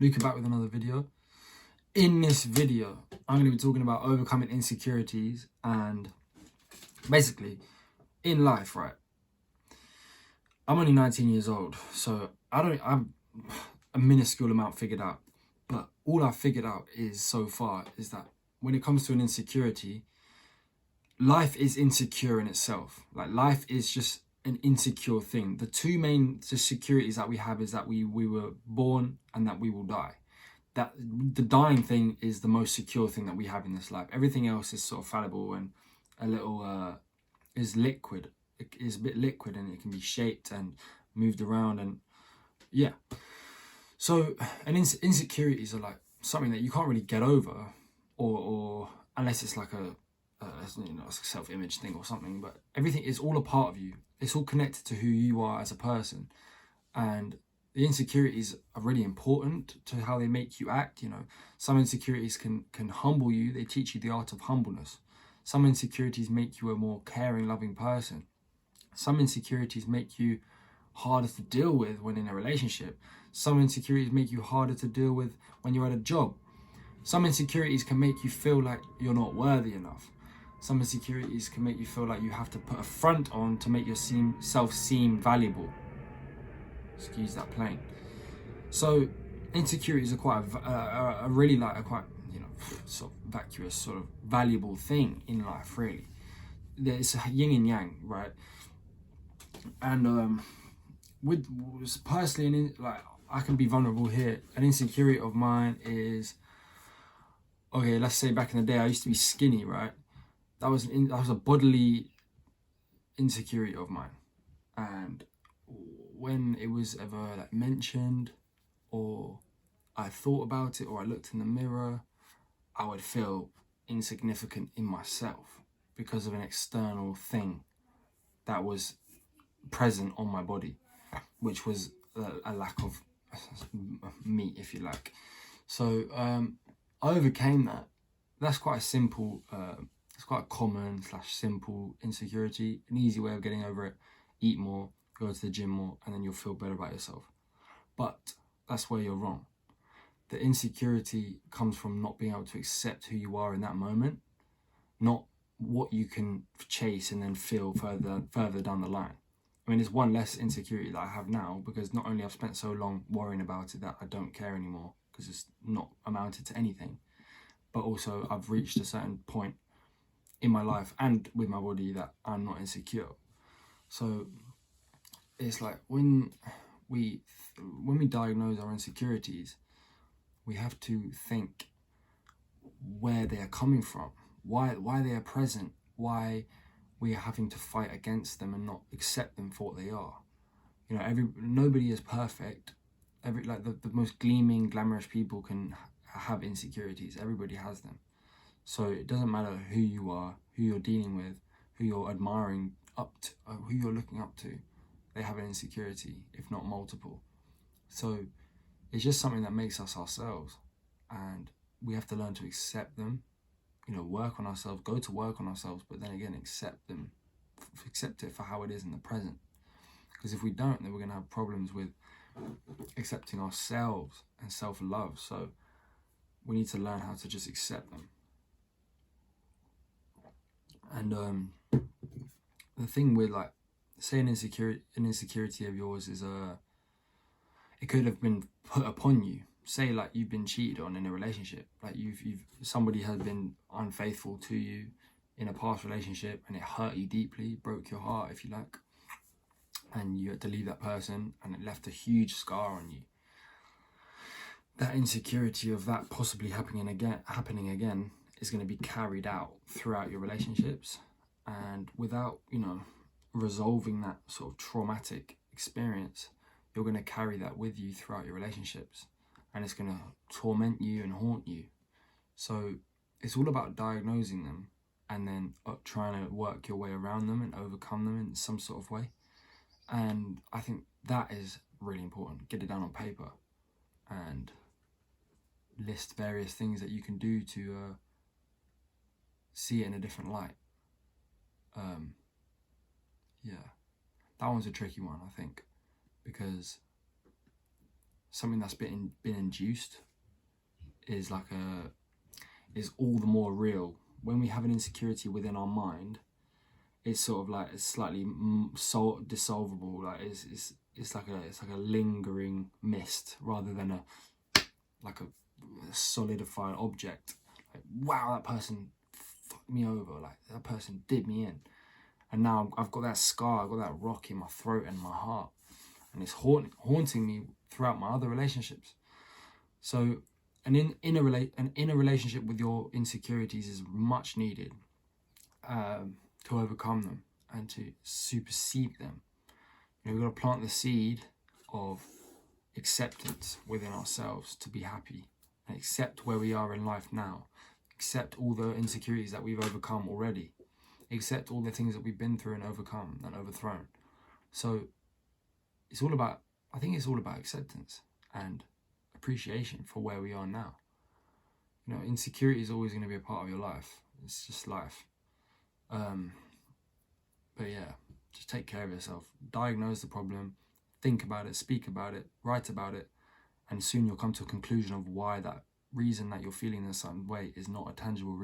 Luca back with another video. In this video, I'm going to be talking about overcoming insecurities and basically in life, right? I'm only 19 years old, so I'm a minuscule amount figured out. But all I've figured out so far is that when it comes to an insecurity, life is insecure in itself. Like, life is just an insecure thing. The two main securities that we have is that we were born and that we will die. That the dying thing is the most secure thing that we have in this life. Everything else is sort of fallible and a little is liquid. It is a bit liquid and it can be shaped and moved around, and yeah. So and insecurities are like something that you can't really get over, or unless it's like a self-image thing or something. But everything is all a part of you. It's all connected to who you are as a person, and the insecurities are really important to how they make you act. You know, some insecurities can humble you. They teach you the art of humbleness. Some insecurities make you a more caring, loving person. Some insecurities make you harder to deal with when in a relationship. Some insecurities make you harder to deal with when you're at a job. Some insecurities can make you feel like you're not worthy enough. Some insecurities can make you feel like you have to put a front on to make yourself seem valuable. Excuse that plane. So insecurities are quite a really like a quite, you know, sort of vacuous, sort of valuable thing in life. Really, it's yin and yang, right? And with personally, like, I can be vulnerable here. An insecurity of mine is, okay, let's say back in the day I used to be skinny, right? That was a bodily insecurity of mine, and when it was ever like mentioned, or I thought about it, or I looked in the mirror, I would feel insignificant in myself because of an external thing that was present on my body, which was a lack of meat, if you like. So I overcame that. That's quite a simple, it's quite a common / simple insecurity. An easy way of getting over it: eat more, go to the gym more, and then you'll feel better about yourself. But that's where you're wrong. The insecurity comes from not being able to accept who you are in that moment, not what you can chase and then feel further down the line. I mean, it's one less insecurity that I have now, because not only I've spent so long worrying about it that I don't care anymore because it's not amounted to anything, but also I've reached a certain point in my life and with my body that I'm not insecure. So it's like when we diagnose our insecurities, we have to think where they are coming from, why they are present, why we are having to fight against them and not accept them for what they are. You know, nobody is perfect. The most gleaming, glamorous people can have insecurities. Everybody has them. So it doesn't matter who you are, who you're dealing with, who you're admiring who you're looking up to. They have an insecurity, if not multiple. So it's just something that makes us ourselves, and we have to learn to accept them. You know, work on ourselves, go to work on ourselves, but then again, accept it for how it is in the present. Because if we don't, then we're going to have problems with accepting ourselves and self-love. So we need to learn how to just accept them. And the thing with, like, say an insecurity of yours is it could have been put upon you. Say, like, you've been cheated on in a relationship, like somebody has been unfaithful to you in a past relationship, and it hurt you deeply, broke your heart, if you like, and you had to leave that person, and it left a huge scar on you. That insecurity of that possibly happening again is going to be carried out throughout your relationships, and without, you know, resolving that sort of traumatic experience, you're going to carry that with you throughout your relationships, and it's going to torment you and haunt you. So it's all about diagnosing them and then trying to work your way around them and overcome them in some sort of way. And I think that is really important. Get it down on paper and list various things that you can do to see it in a different light. Yeah, that one's a tricky one, I think, because something that's been induced is all the more real. When we have an insecurity within our mind, it's sort of like it's slightly dissolvable. Like it's like a lingering mist rather than a solidified object. Like, wow, that person fucked me over. Like, that person did me in, and now I've got that scar. I've got that rock in my throat and my heart, and it's haunting me throughout my other relationships. So an inner relationship with your insecurities is much needed to overcome them and to supersede them. We've got to plant the seed of acceptance within ourselves to be happy and accept where we are in life now, accept all the insecurities that we've overcome already, accept all the things that we've been through and overcome and overthrown. So I think it's all about acceptance and appreciation for where we are now. Insecurity is always going to be a part of your life. It's just life. But yeah, just take care of yourself. Diagnose the problem, think about it, speak about it, write about it, and soon you'll come to a conclusion of why that reason that you're feeling in a certain way is not a tangible reason.